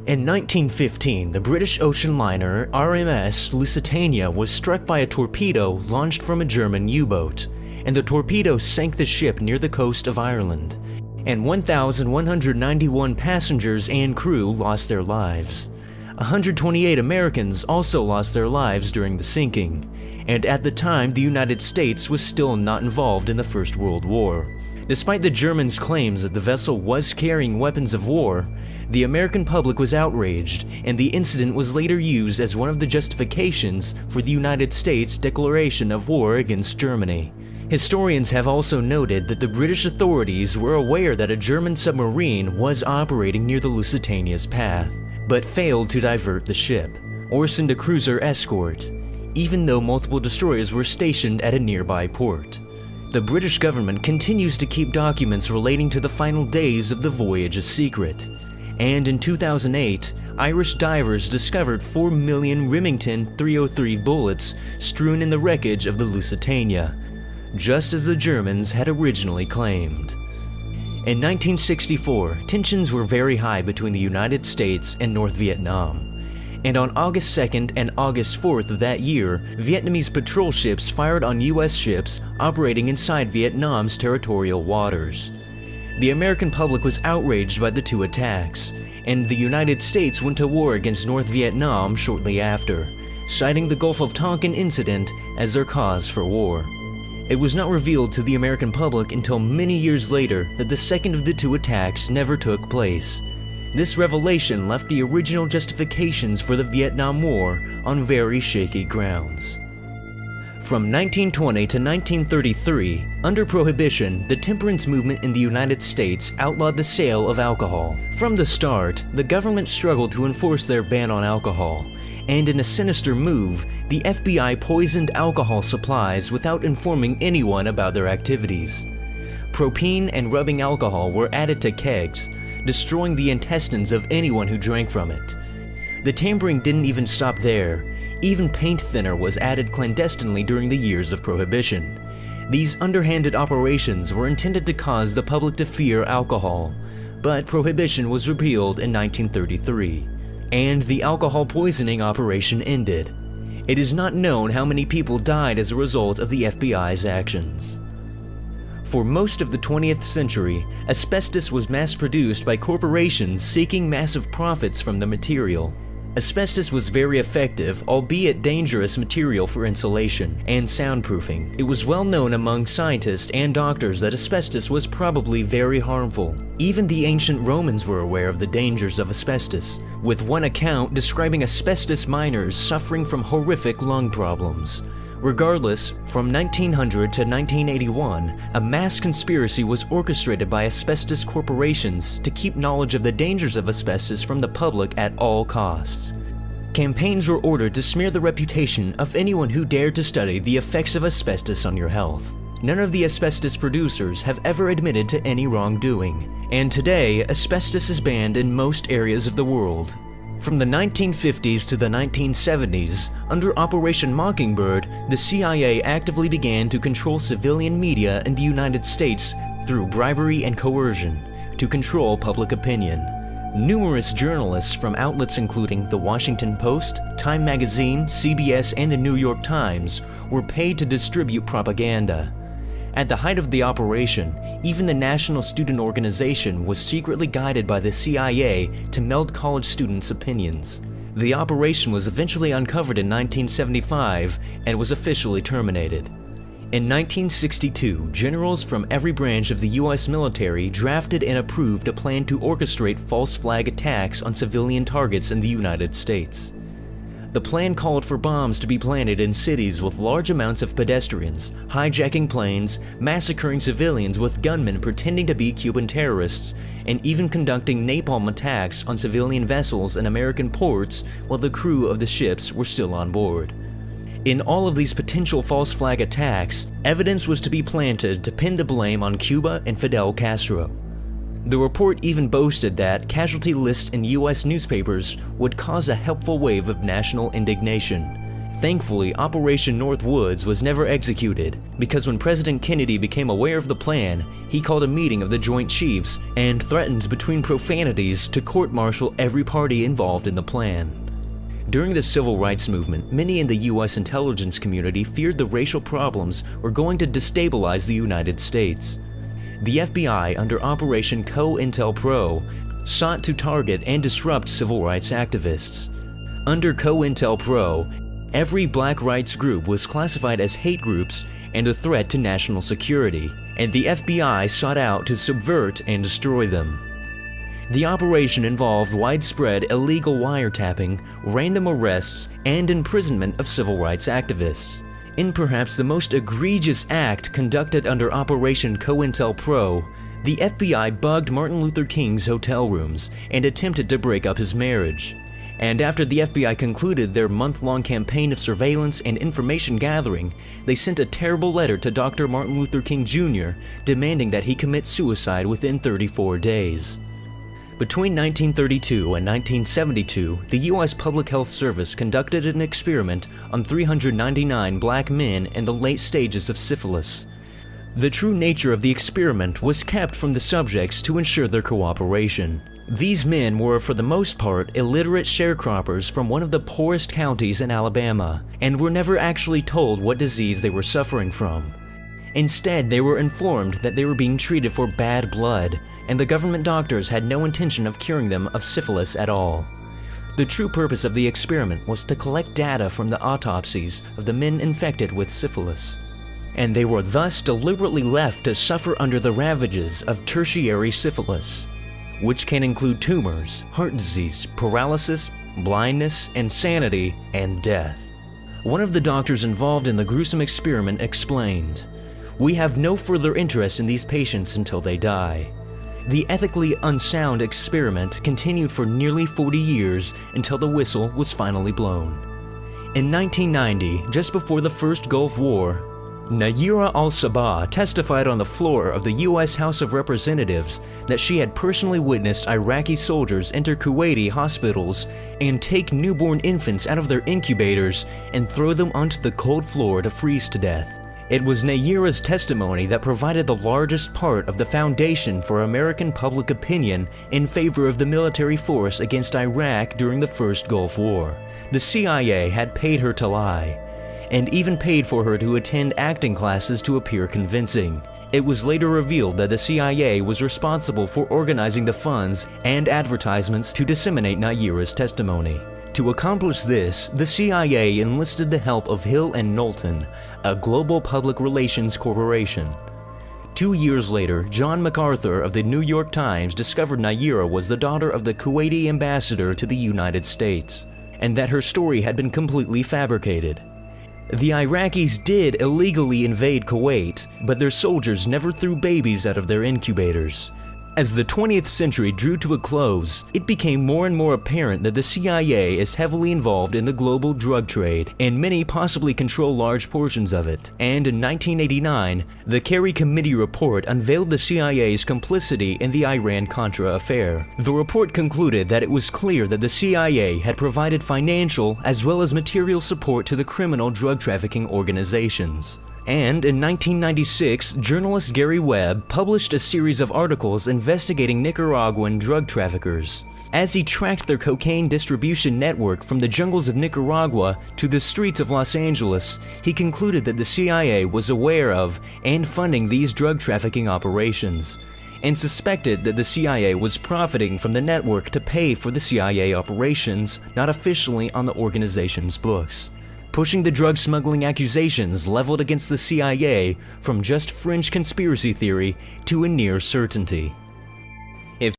In 1915, the British ocean liner RMS Lusitania was struck by a torpedo launched from a German U-boat, and the torpedo sank the ship near the coast of Ireland, and 1,191 passengers and crew lost their lives. 128 Americans also lost their lives during the sinking, and at the time the United States was still not involved in the First World War. Despite the Germans' claims that the vessel was carrying weapons of war, the American public was outraged, and the incident was later used as one of the justifications for the United States' declaration of war against Germany. Historians have also noted that the British authorities were aware that a German submarine was operating near the Lusitania's path, but failed to divert the ship, or send a cruiser escort, even though multiple destroyers were stationed at a nearby port. The British government continues to keep documents relating to the final days of the voyage a secret, and in 2008, Irish divers discovered 4 million Remington 303 bullets strewn in the wreckage of the Lusitania, just as the Germans had originally claimed. In 1964, tensions were very high between the United States and North Vietnam, and on August 2nd and August 4th of that year, Vietnamese patrol ships fired on US ships operating inside Vietnam's territorial waters. The American public was outraged by the two attacks, and the United States went to war against North Vietnam shortly after, citing the Gulf of Tonkin incident as their cause for war. It was not revealed to the American public until many years later that the second of the two attacks never took place. This revelation left the original justifications for the Vietnam War on very shaky grounds. From 1920 to 1933, under Prohibition, the temperance movement in the United States outlawed the sale of alcohol. From the start, the government struggled to enforce their ban on alcohol, and in a sinister move, the FBI poisoned alcohol supplies without informing anyone about their activities. Propene and rubbing alcohol were added to kegs, destroying the intestines of anyone who drank from it. The tampering didn't even stop there. Even paint thinner was added clandestinely during the years of Prohibition. These underhanded operations were intended to cause the public to fear alcohol, but Prohibition was repealed in 1933, and the alcohol poisoning operation ended. It is not known how many people died as a result of the FBI's actions. For most of the 20th century, asbestos was mass-produced by corporations seeking massive profits from the material. Asbestos was very effective, albeit dangerous material for insulation and soundproofing. It was well known among scientists and doctors that asbestos was probably very harmful. Even the ancient Romans were aware of the dangers of asbestos, with one account describing asbestos miners suffering from horrific lung problems. Regardless, from 1900 to 1981, a mass conspiracy was orchestrated by asbestos corporations to keep knowledge of the dangers of asbestos from the public at all costs. Campaigns were ordered to smear the reputation of anyone who dared to study the effects of asbestos on your health. None of the asbestos producers have ever admitted to any wrongdoing, and today, asbestos is banned in most areas of the world. From the 1950s to the 1970s, under Operation Mockingbird, the CIA actively began to control civilian media in the United States through bribery and coercion to control public opinion. Numerous journalists from outlets including The Washington Post, Time Magazine, CBS, and the New York Times were paid to distribute propaganda. At the height of the operation, even the National Student Organization was secretly guided by the CIA to meld college students' opinions. The operation was eventually uncovered in 1975 and was officially terminated. In 1962, generals from every branch of the US military drafted and approved a plan to orchestrate false flag attacks on civilian targets in the United States. The plan called for bombs to be planted in cities with large amounts of pedestrians, hijacking planes, massacring civilians with gunmen pretending to be Cuban terrorists, and even conducting napalm attacks on civilian vessels in American ports while the crew of the ships were still on board. In all of these potential false flag attacks, evidence was to be planted to pin the blame on Cuba and Fidel Castro. The report even boasted that casualty lists in US newspapers would cause a helpful wave of national indignation. Thankfully, Operation Northwoods was never executed, because when President Kennedy became aware of the plan, he called a meeting of the Joint Chiefs and threatened between profanities to court-martial every party involved in the plan. During the Civil Rights Movement, many in the U.S. intelligence community feared the racial problems were going to destabilize the United States. The FBI, under Operation COINTELPRO, sought to target and disrupt civil rights activists. Under COINTELPRO, every black rights group was classified as hate groups and a threat to national security, and the FBI sought out to subvert and destroy them. The operation involved widespread illegal wiretapping, random arrests, and imprisonment of civil rights activists. In perhaps the most egregious act conducted under Operation COINTELPRO, the FBI bugged Martin Luther King's hotel rooms and attempted to break up his marriage. And after the FBI concluded their month-long campaign of surveillance and information gathering, they sent a terrible letter to Dr. Martin Luther King Jr. demanding that he commit suicide within 34 days. Between 1932 and 1972, the U.S. Public Health Service conducted an experiment on 399 black men in the late stages of syphilis. The true nature of the experiment was kept from the subjects to ensure their cooperation. These men were, for the most part, illiterate sharecroppers from one of the poorest counties in Alabama, and were never actually told what disease they were suffering from. Instead, they were informed that they were being treated for bad blood, and the government doctors had no intention of curing them of syphilis at all. The true purpose of the experiment was to collect data from the autopsies of the men infected with syphilis, and they were thus deliberately left to suffer under the ravages of tertiary syphilis, which can include tumors, heart disease, paralysis, blindness, insanity, and death. One of the doctors involved in the gruesome experiment explained, "We have no further interest in these patients until they die." The ethically unsound experiment continued for nearly 40 years until the whistle was finally blown. In 1990, just before the First Gulf War, Nayirah al-Sabah testified on the floor of the U.S. House of Representatives that she had personally witnessed Iraqi soldiers enter Kuwaiti hospitals and take newborn infants out of their incubators and throw them onto the cold floor to freeze to death. It was Nayirah's testimony that provided the largest part of the foundation for American public opinion in favor of the military force against Iraq during the First Gulf War. The CIA had paid her to lie, and even paid for her to attend acting classes to appear convincing. It was later revealed that the CIA was responsible for organizing the funds and advertisements to disseminate Nayirah's testimony. To accomplish this, the CIA enlisted the help of Hill & Knowlton, a global public relations corporation. 2 years later, John MacArthur of the New York Times discovered Nayirah was the daughter of the Kuwaiti ambassador to the United States, and that her story had been completely fabricated. The Iraqis did illegally invade Kuwait, but their soldiers never threw babies out of their incubators. As the 20th century drew to a close, it became more and more apparent that the CIA is heavily involved in the global drug trade, and many possibly control large portions of it. And in 1989, the Kerry Committee report unveiled the CIA's complicity in the Iran-Contra affair. The report concluded that it was clear that the CIA had provided financial as well as material support to the criminal drug trafficking organizations. And in 1996, journalist Gary Webb published a series of articles investigating Nicaraguan drug traffickers. As he tracked their cocaine distribution network from the jungles of Nicaragua to the streets of Los Angeles, he concluded that the CIA was aware of and funding these drug trafficking operations, and suspected that the CIA was profiting from the network to pay for the CIA operations not officially on the organization's books, pushing the drug smuggling accusations leveled against the CIA from just fringe conspiracy theory to a near certainty.